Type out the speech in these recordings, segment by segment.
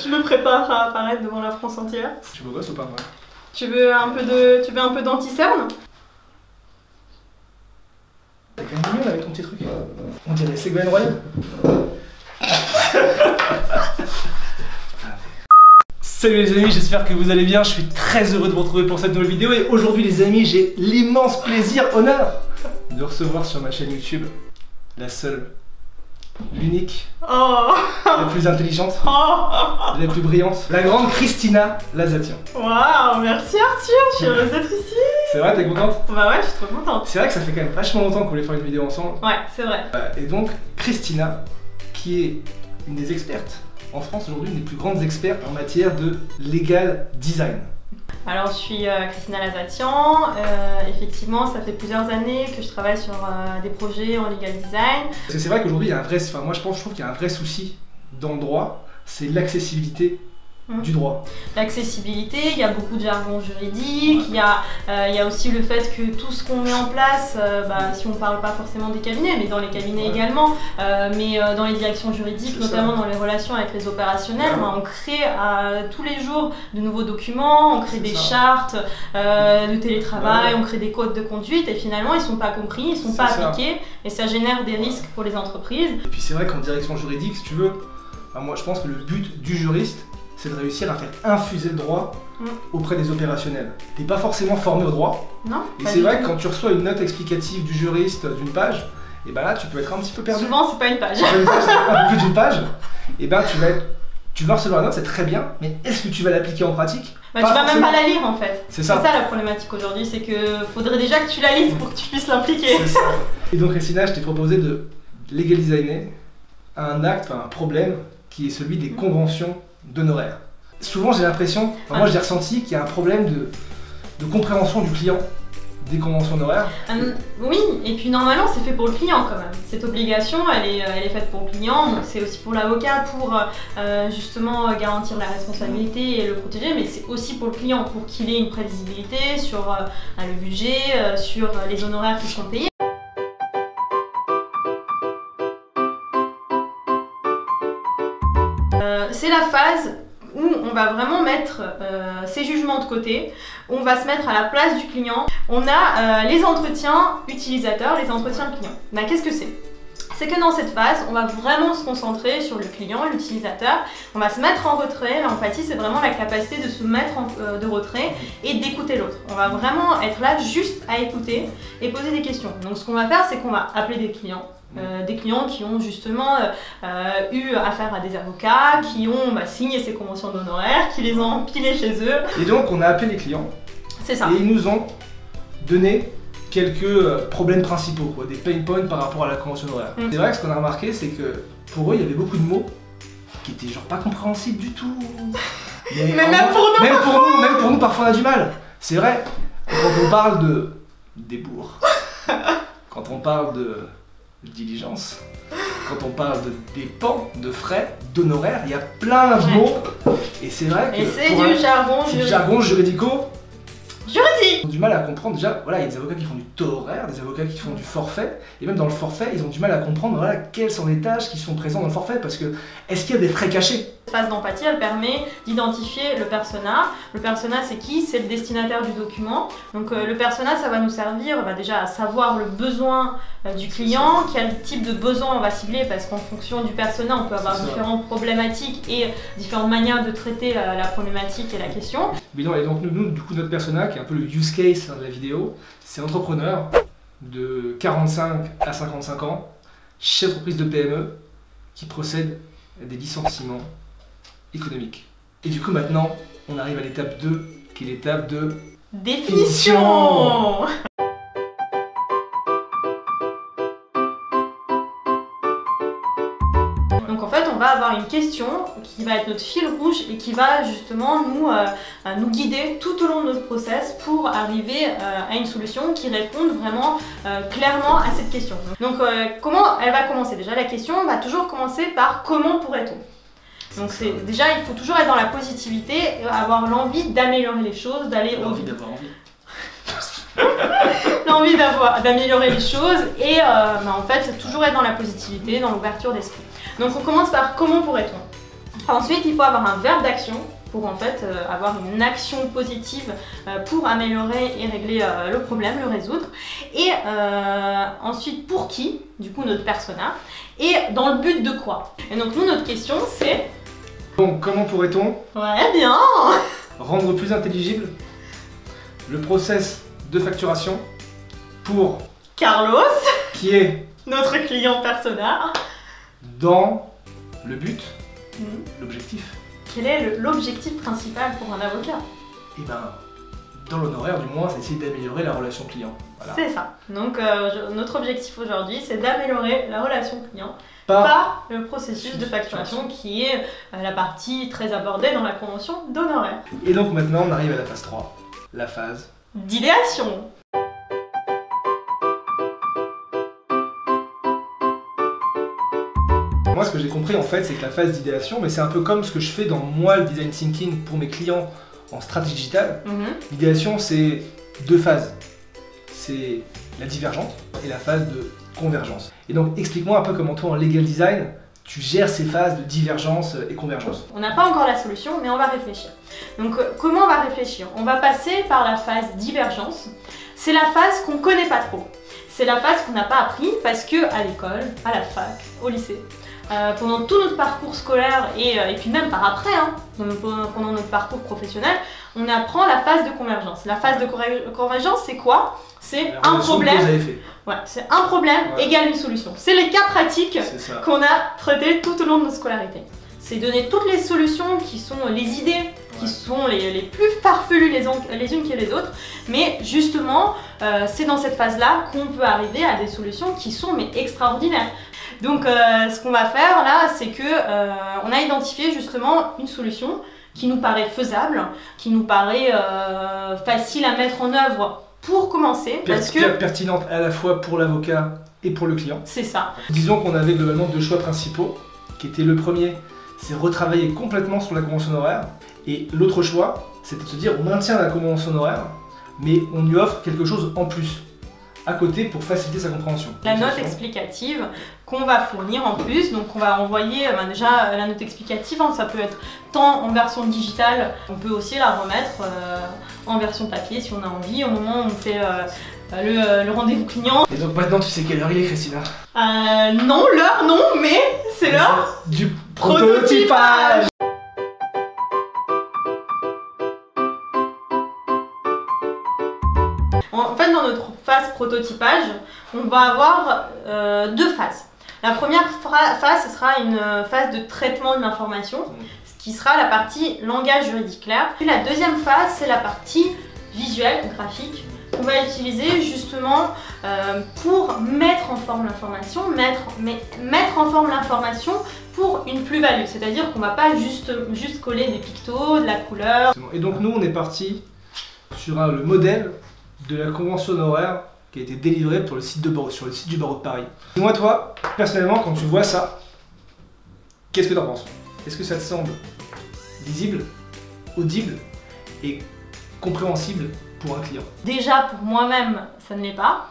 Je me prépare à apparaître devant la France entière. Tu beau gosse ou pas, moi? Tu veux un peu d'anti-cerne? T'as quand même mignon avec ton petit truc. On dirait Ségolène Royal. Salut les amis, j'espère que vous allez bien. Je suis très heureux de vous retrouver pour cette nouvelle vidéo. Et aujourd'hui les amis, j'ai l'immense plaisir, honneur de recevoir sur ma chaîne YouTube la seule, l'unique, la plus intelligente, la plus brillante, la grande Christina Lazatian. Waouh, merci Arthur, je suis heureuse d'être ici. C'est vrai, t'es contente? Bah ouais, je suis trop contente. C'est vrai que ça fait quand même vachement longtemps qu'on voulait faire une vidéo ensemble. Ouais, c'est vrai. Et donc, Christina, qui est une des expertes en France aujourd'hui, une des plus grandes expertes en matière de legal design. Alors, je suis Christina Lazatian. Effectivement, ça fait plusieurs années que je travaille sur des projets en legal design. Parce que c'est vrai qu'aujourd'hui, il y a un vrai, moi je trouve qu'il y a un vrai souci dans le droit, c'est l'accessibilité du droit. L'accessibilité, il y a beaucoup de jargon juridique, il y a aussi le fait que tout ce qu'on met en place, si on parle pas forcément des cabinets, mais dans les cabinets également, mais dans les directions juridiques, notamment dans les relations avec les opérationnels, on crée tous les jours de nouveaux documents, on crée des chartes de télétravail, on crée des codes de conduite et finalement ils sont pas compris, ils sont pas appliqués et ça génère des risques pour les entreprises. Et puis c'est vrai qu'en direction juridique, si tu veux, moi je pense que le but du juriste, c'est de réussir à faire infuser le droit auprès des opérationnels. T'es pas forcément formé au droit. Non. Et c'est vrai que quand tu reçois une note explicative du juriste d'une page, et ben là tu peux être un petit peu perdu. Souvent c'est pas une page. C'est un peu plus d'une page. Et ben tu vas recevoir la note, c'est très bien, mais est-ce que tu vas l'appliquer en pratique? Tu vas même pas la lire en fait. C'est ça la problématique aujourd'hui, c'est que faudrait déjà que tu la lises pour que tu puisses l'impliquer. C'est ça. Et donc Christina, je t'ai proposé de legal designer un acte, un problème qui est celui des conventions d'honoraires. Souvent j'ai l'impression, moi j'ai ressenti qu'il y a un problème de compréhension du client des conventions d'honoraires. Oui, et puis normalement c'est fait pour le client quand même. Cette obligation elle est faite pour le client, c'est aussi pour l'avocat pour justement garantir la responsabilité et le protéger, mais c'est aussi pour le client pour qu'il ait une prévisibilité sur le budget, sur les honoraires qui sont payés. C'est la phase où on va vraiment mettre ses jugements de côté, on va se mettre à la place du client. On a les entretiens utilisateurs, les entretiens clients. Qu'est-ce que c'est? C'est que dans cette phase, on va vraiment se concentrer sur le client, l'utilisateur. On va se mettre en retrait. L'empathie, c'est vraiment la capacité de se mettre de retrait et d'écouter l'autre. On va vraiment être là juste à écouter et poser des questions. Donc ce qu'on va faire, c'est qu'on va appeler des clients. Des clients qui ont justement eu affaire à des avocats, qui ont signé ces conventions d'honoraires, qui les ont empilées chez eux. Et donc on a appelé les clients. C'est ça. Et ils nous ont donné quelques problèmes principaux, des pain points par rapport à la convention d'honoraires. C'est vrai que ce qu'on a remarqué, c'est que pour eux, il y avait beaucoup de mots qui étaient genre pas compréhensibles du tout. Mais même pour nous, parfois on a du mal. C'est vrai, quand on parle de débours, quand on parle de diligence, quand on parle de dépenses, de frais, d'honoraires, il y a plein de mots. Et c'est vrai que c'est du jargon juridico. Juridique. Ils ont du mal à comprendre, déjà, il y a des avocats qui font du taux horaire, des avocats qui font du forfait, et même dans le forfait, ils ont du mal à comprendre quelles sont les tâches qui sont présentes dans le forfait, parce que est-ce qu'il y a des frais cachés? Cette phase d'empathie, elle permet d'identifier le persona. Le persona, c'est qui? C'est le destinataire du document. Donc le persona, ça va nous servir déjà à savoir le besoin du client, quel type de besoin on va cibler, parce qu'en fonction du persona, on peut avoir différentes problématiques et différentes manières de traiter la problématique et la question. Mais non, et donc nous, du coup, notre persona, qui est un peu le use case de la vidéo, c'est entrepreneur de 45 à 55 ans, chef d'entreprise de PME, qui procède à des licenciements économiques. Et du coup maintenant, on arrive à l'étape 2, qui est l'étape de définition. Donc en fait, on va avoir une question qui va être notre fil rouge et qui va justement nous guider tout au long de notre process pour arriver à une solution qui réponde vraiment clairement à cette question. Donc comment elle va commencer? Déjà la question va toujours commencer par comment pourrait-on? Donc déjà il faut toujours être dans la positivité, avoir l'envie d'améliorer les choses, d'aller au... L'envie d'améliorer les choses et en fait toujours être dans la positivité, dans l'ouverture d'esprit. Donc on commence par comment pourrait-on? Ensuite, il faut avoir un verbe d'action pour en fait avoir une action positive pour améliorer et régler le problème, le résoudre. Et ensuite, pour qui, du coup notre persona, et dans le but de quoi. Et donc nous, notre question c'est... Donc comment pourrait-on bien rendre plus intelligible le process de facturation pour Carlos, qui est notre client persona. dans le but, l'objectif. Quel est l'objectif principal pour un avocat? Et ben, dans l'honoraire du moins, c'est essayer d'améliorer la relation client. Voilà. C'est ça. Donc notre objectif aujourd'hui, c'est d'améliorer la relation client Par par le processus de facturation qui est la partie très abordée dans la convention d'honoraires. Et donc maintenant, on arrive à la phase 3, la phase D'idéation. Moi, ce que j'ai compris en fait, c'est que la phase d'idéation, mais c'est un peu comme ce que je fais dans moi, le design thinking pour mes clients en stratégie digitale. L'idéation, c'est deux phases. C'est la divergence et la phase de convergence. Et donc, explique-moi un peu comment toi, en legal design, tu gères ces phases de divergence et convergence. On n'a pas encore la solution, mais on va réfléchir. Donc, comment on va réfléchir? On va passer par la phase divergence. C'est la phase qu'on connaît pas trop. C'est la phase qu'on n'a pas appris parce que à l'école, à la fac, au lycée, pendant tout notre parcours scolaire et puis même par après, pendant notre parcours professionnel, on apprend la phase de convergence. La phase de convergence, c'est quoi? C'est un problème. Ouais, c'est un problème égale une solution. C'est les cas pratiques qu'on a traités tout au long de notre scolarité. C'est donner toutes les solutions qui sont les idées qui sont les plus farfelues les unes que les autres, mais justement, c'est dans cette phase-là qu'on peut arriver à des solutions qui sont mais extraordinaires. Donc ce qu'on va faire là, c'est que on a identifié justement une solution qui nous paraît faisable, qui nous paraît facile à mettre en œuvre pour commencer, parce que pertinente à la fois pour l'avocat et pour le client. C'est ça. Disons qu'on avait globalement deux choix principaux, qui étaient le premier, c'est retravailler complètement sur la convention honoraire, et l'autre choix, c'était de se dire on maintient la convention honoraire, mais on lui offre quelque chose en plus, à côté pour faciliter sa compréhension. La note explicative qu'on va fournir en plus, donc on va envoyer déjà la note explicative, ça peut être tant en version digitale, on peut aussi la remettre en version papier si on a envie, au moment où on fait le rendez-vous client. Et donc maintenant tu sais quelle heure il est, Christina? Non, l'heure non, mais c'est l'heure du prototypage. En fait, dans notre phase prototypage, on va avoir deux phases. La première phase, ce sera une phase de traitement de l'information, ce qui sera la partie langage juridique clair. Puis la deuxième phase, c'est la partie visuelle, graphique, qu'on va utiliser justement pour mettre en forme l'information, mettre en forme l'information pour une plus-value. C'est-à-dire qu'on ne va pas juste coller des pictos, de la couleur. Et donc nous, on est parti sur le modèle de la convention honoraire qui a été délivrée sur le site du barreau de Paris. Dis-moi toi, personnellement, quand tu vois ça, qu'est-ce que tu en penses? Est-ce que ça te semble lisible, audible et compréhensible pour un client? Déjà, pour moi-même, ça ne l'est pas.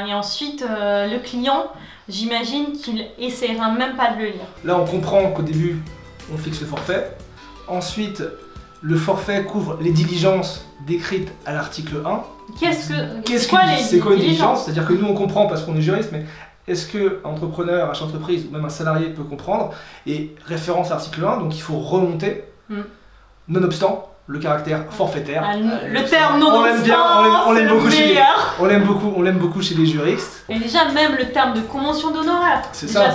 Et ensuite, le client, j'imagine qu'il essaiera même pas de le lire. Là, on comprend qu'au début, on fixe le forfait. Ensuite, le forfait couvre les diligences décrites à l'article 1. C'est quoi une diligence? C'est-à-dire que nous on comprend parce qu'on est juriste, mais est-ce qu'un entrepreneur, un chef d'entreprise ou même un salarié peut comprendre? Et référence à l'article 1, donc il faut remonter, nonobstant le caractère forfaitaire. Le terme nonobstant, on l'aime beaucoup, meilleur. on l'aime beaucoup chez les juristes. Et déjà même le terme de convention d'honoraire. C'est ça.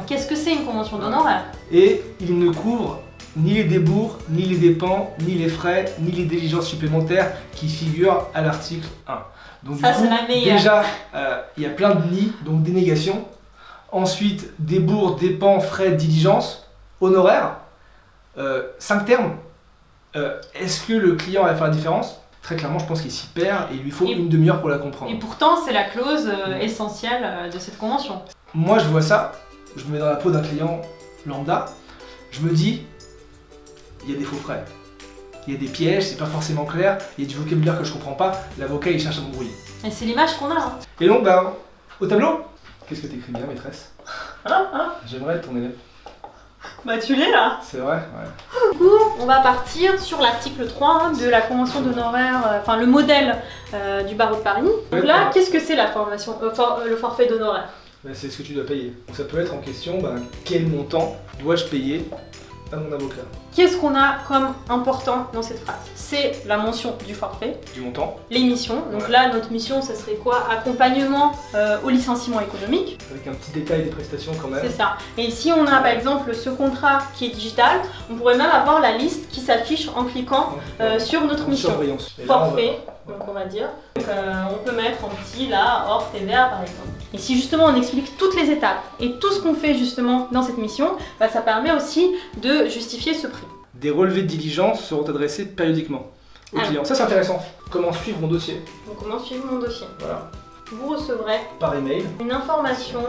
Qu'est-ce que c'est une convention d'honoraire? Et il ne couvre ni les débours, ni les dépenses, ni les frais, ni les diligences supplémentaires qui figurent à l'article 1. Donc ça, c'est la meilleure. Déjà, il y a plein de nids, donc dénégations. Ensuite, débours, dépenses, frais, diligences, honoraires. 5 termes. Est-ce que le client va faire la différence? Très clairement, je pense qu'il s'y perd et il lui faut une demi-heure pour la comprendre. Et pourtant, c'est la clause essentielle de cette convention. Moi, je vois ça, je me mets dans la peau d'un client lambda, je me dis, il y a des faux frais, il y a des pièges, c'est pas forcément clair, il y a du vocabulaire que je comprends pas, l'avocat il cherche à m'embrouiller. Et c'est l'image qu'on a. Et donc, au tableau, qu'est-ce que t'écris bien, maîtresse? J'aimerais être ton élève. Bah tu l'es là. C'est vrai, ouais. Du coup, on va partir sur l'article 3 de la convention d'honoraires, enfin le modèle du barreau de Paris. Donc là, qu'est-ce que c'est la formation, le forfait d'honoraires? Ben, c'est ce que tu dois payer. Donc ça peut être en question, ben, quel montant dois-je payer à mon avocat? Qu'est-ce qu'on a comme important dans cette phrase? C'est la mention du forfait, Du montant. les missions. Donc Ouais. là, notre mission, ça serait quoi? Accompagnement au licenciement économique. Avec un petit détail des prestations quand même. C'est ça. Et si on a par exemple ce contrat qui est digital, on pourrait même avoir la liste qui s'affiche en cliquant sur notre En mission. surveillance. Et là, Forfait, donc on va dire. Donc, on peut mettre en petit là, hors TVA par exemple. Et si justement on explique toutes les étapes et tout ce qu'on fait justement dans cette mission, bah, ça permet aussi de justifier ce prix. Des relevés de diligence seront adressés périodiquement aux clients. Ça c'est intéressant. Comment suivre mon dossier? Donc comment suivre mon dossier? Voilà. Vous recevrez Par email une information.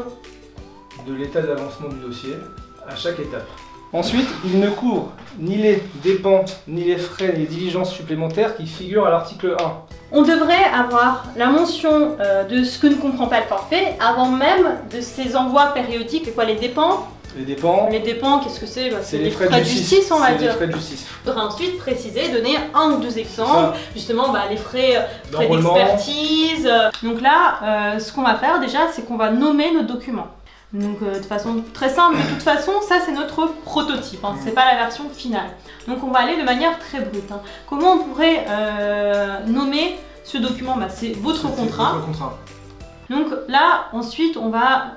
de l'état d'avancement du dossier à chaque étape. Ensuite, il ne couvre ni les dépenses, ni les frais, ni les diligences supplémentaires qui figurent à l'article 1. On devrait avoir la mention de ce que ne comprend pas le forfait avant même de ces envois périodiques. Quoi, les dépenses? Les dépenses, Les dépenses, qu'est-ce que c'est? Bah, c'est les frais de justice, on va C'est les dire. frais de justice. Il faudra ensuite préciser, donner un ou deux exemples, justement bah, les frais D'enrôlement. d'expertise. Donc là, ce qu'on va faire déjà, c'est qu'on va nommer nos documents. Donc de façon très simple, de toute façon, ça c'est notre prototype, hein, c'est pas la version finale. Donc on va aller de manière très brute. Hein. Comment on pourrait nommer ce document? Bah, c'est votre contrat. Votre contrat. Donc là, ensuite, on va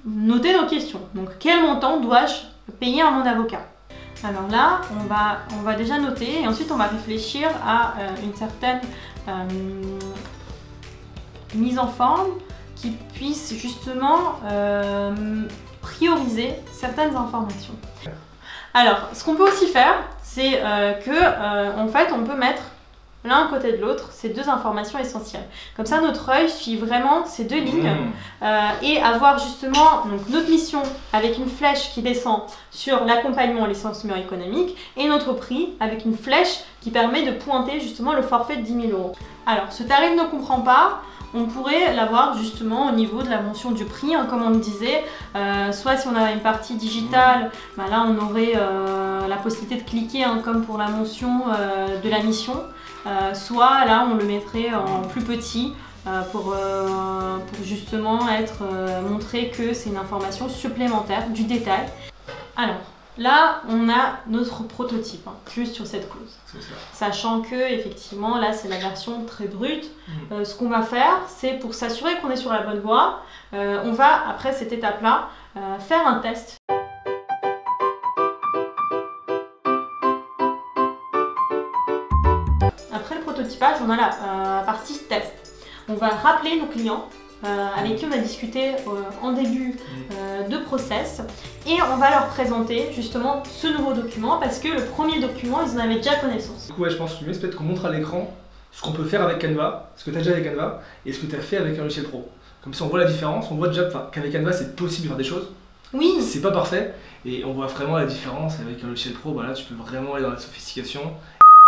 noter nos questions. Donc, quel montant dois-je payer à mon avocat? Alors là, on va déjà noter et ensuite on va réfléchir à une certaine mise en forme qui puisse justement prioriser certaines informations. Alors, ce qu'on peut aussi faire, c'est en fait, on peut mettre l'un à côté de l'autre, ces deux informations essentielles. Comme ça, notre œil suit vraiment ces deux lignes et avoir justement donc, notre mission avec une flèche qui descend sur l'accompagnement au licenciement économique et notre prix avec une flèche qui permet de pointer justement le forfait de 10 000 €. Alors, ce tarif ne comprend pas. On pourrait l'avoir justement au niveau de la mention du prix, hein, comme on le disait. Soit si on avait une partie digitale, bah là on aurait la possibilité de cliquer, hein, comme pour la mention de la mission. Soit là on le mettrait en plus petit pour justement montrer que c'est une information supplémentaire du détail. Alors là on a notre prototype, hein, juste sur cette clause. Sachant que effectivement là c'est la version très brute. Ce qu'on va faire, c'est pour s'assurer qu'on est sur la bonne voie, on va après cette étape là faire un test. Après le prototypage, on a la partie test. On va rappeler nos clients avec qui on a discuté en début de process et on va leur présenter justement ce nouveau document parce que le premier document, ils en avaient déjà connaissance. Du coup, ouais, je pense que le mieux c'est peut-être qu'on montre à l'écran ce qu'on peut faire avec Canva, ce que tu as déjà avec Canva et ce que tu as fait avec un logiciel pro. Comme ça, on voit la différence, on voit déjà qu'avec Canva c'est possible de faire des choses. Oui. C'est pas parfait et on voit vraiment la différence avec un logiciel pro. Bah là, tu peux vraiment aller dans la sophistication.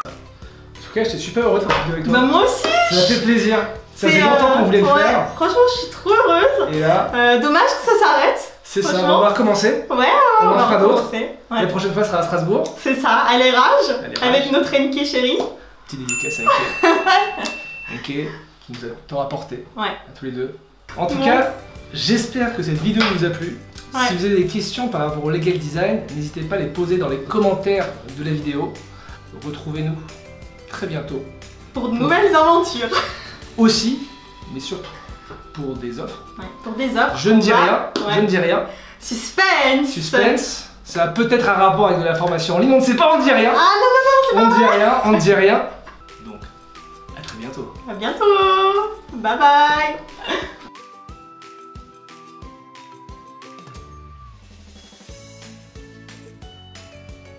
En tout cas, j'étais super heureux de faire cette vidéo avec toi. Bah moi aussi. Ça m'a fait plaisir. Ça fait longtemps qu'on voulait le faire. Franchement, je suis trop heureuse. Et là, dommage que ça s'arrête. c'est ça, on va recommencer. Ouais, on en fera d'autres. Ouais. La prochaine fois sera à Strasbourg. C'est ça, à l'érage, avec notre Enki chérie. Petite dédicace à Enki. Enki qui nous a tant apporté à tous les deux. En tout cas, j'espère que cette vidéo vous a plu. Si vous avez des questions par rapport au legal design, n'hésitez pas à les poser dans les commentaires de la vidéo. Retrouvez-nous très bientôt. Pour de nouvelles aventures. Aussi, mais surtout, pour des offres. Pour des offres. Je ne dis rien, je ne dis rien. Suspense. Suspense. Ça a peut-être un rapport avec de la formation en ligne, on ne sait pas, on ne dit rien. Ah non, on ne dit rien, on ne dit rien. Donc, à très bientôt. À bientôt. Bye bye.